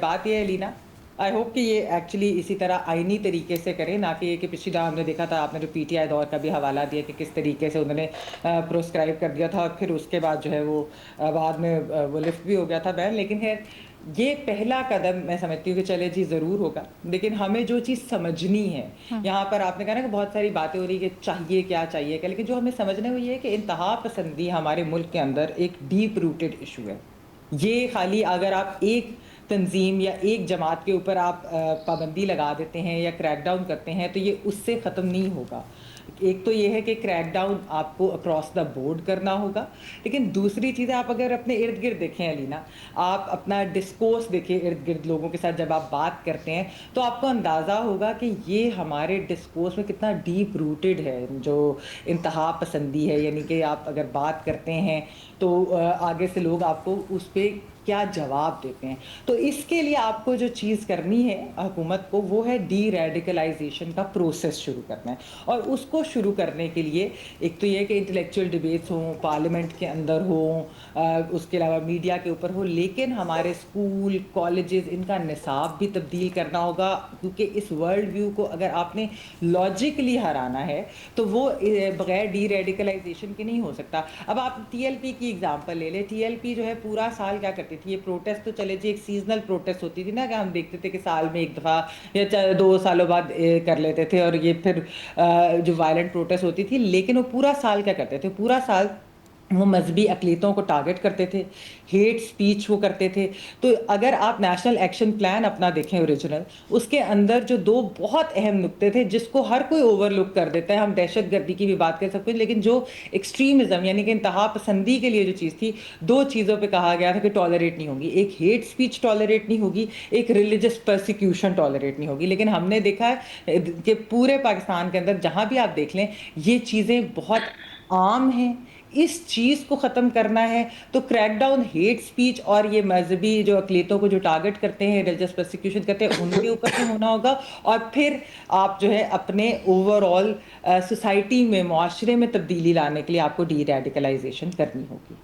بات یہ ہے لینا، آئی ہوپ کہ یہ ایکچولی اسی طرح آئینی طریقے سے کریں، نہ کہ یہ کہ پچھلی دفعہ ہم نے دیکھا تھا، آپ نے جو پی ٹی آئی دور کا بھی حوالہ دیا کہ کس طریقے سے انہوں نے پروسکرائب کر دیا تھا اور پھر اس کے بعد جو ہے وہ بعد میں وہ لفٹ بھی ہو گیا تھا بین. لیکن خیر یہ پہلا قدم میں سمجھتی ہوں کہ چلے جی ضرور ہوگا، لیکن ہمیں جو چیز سمجھنی ہے، یہاں پر آپ نے کہا نا کہ بہت ساری باتیں ہو رہی کہ چاہیے کیا، لیکن جو ہمیں سمجھنا ہے وہ یہ ہے کہ انتہا پسندی ہمارے ملک کے اندر ایک ڈیپ روٹڈ ایشو ہے. یہ خالی اگر آپ ایک تنظیم یا ایک جماعت کے اوپر آپ پابندی لگا دیتے ہیں یا کریک ڈاؤن کرتے ہیں تو یہ اس سے ختم نہیں ہوگا. ایک تو یہ ہے کہ کریک ڈاؤن آپ کو اکراس دا بورڈ کرنا ہوگا، لیکن دوسری چیز آپ اگر اپنے ارد گرد دیکھیں علینا، آپ اپنا ڈسکورس دیکھیں ارد گرد لوگوں کے ساتھ جب آپ بات کرتے ہیں تو آپ کو اندازہ ہوگا کہ یہ ہمارے ڈسکورس میں کتنا ڈیپ روٹڈ ہے جو انتہا پسندی ہے. یعنی کہ آپ اگر بات کرتے ہیں تو آگے سے لوگ آپ کو اس پہ کیا جواب دیتے ہیں. تو اس کے لیے آپ کو جو چیز کرنی ہے حکومت کو وہ ہے ڈی ریڈیکلائزیشن کا پروسیس شروع کرنا ہے. اور اس کو شروع کرنے کے لیے ایک تو یہ کہ انٹلیکچوئل ڈبیٹس ہوں، پارلیمنٹ کے اندر ہوں، اس کے علاوہ میڈیا کے اوپر ہو، لیکن ہمارے اسکول کالجز ان کا نصاب بھی تبدیل کرنا ہوگا، کیونکہ اس ورلڈ ویو کو اگر آپ نے لاجیکلی ہرانا ہے تو وہ بغیر ڈی ریڈیکلائزیشن کے نہیں ہو سکتا. اب آپ ٹی ایل پی کی ایگزامپل لے لیں. ٹی ایل پی جو ہے پورا سال کیا کرتی تھی، یہ پروٹیسٹ تو چلے جی ایک سیزنل پروٹیسٹ ہوتی تھی نا، کہ ہم دیکھتے تھے کہ سال میں ایک دفعہ یا 2 سالوں بعد کر لیتے تھے، اور یہ پھر جو وائلنٹ پروٹیسٹ ہوتی تھی، لیکن وہ پورا سال کیا کرتے تھے، پورا سال وہ مذہبی اقلیتوں کو ٹارگٹ کرتے تھے، ہیٹ سپیچ وہ کرتے تھے. تو اگر آپ نیشنل ایکشن پلان اپنا دیکھیں اوریجنل، اس کے اندر جو 2 بہت اہم نقطے تھے جس کو ہر کوئی اوور لک کر دیتا ہے، ہم دہشت گردی کی بھی بات کر سکتے ہیں، لیکن جو ایکسٹریمزم یعنی کہ انتہا پسندی کے لیے جو چیز تھی، 2 چیزوں پہ کہا گیا تھا کہ ٹالریٹ نہیں ہوگی. ایک ہیٹ سپیچ ٹالریٹ نہیں ہوگی، ایک ریلیجس پرسیکیوشن ٹالریٹ نہیں ہوگی. لیکن ہم نے دیکھا ہے کہ پورے پاکستان کے اندر جہاں بھی آپ دیکھ لیں یہ چیزیں بہت عام ہیں. اس چیز کو ختم کرنا ہے تو کریک ڈاؤن ہیٹ سپیچ اور یہ مذہبی جو اقلیتوں کو جو ٹارگٹ کرتے ہیں، ریلیجس پرسیکیوشن کرتے ہیں، ان کے اوپر سے ہونا ہوگا. اور پھر آپ جو ہے اپنے اوور آل سوسائٹی میں، معاشرے میں تبدیلی لانے کے لیے آپ کو ڈی ریڈیکلائزیشن کرنی ہوگی.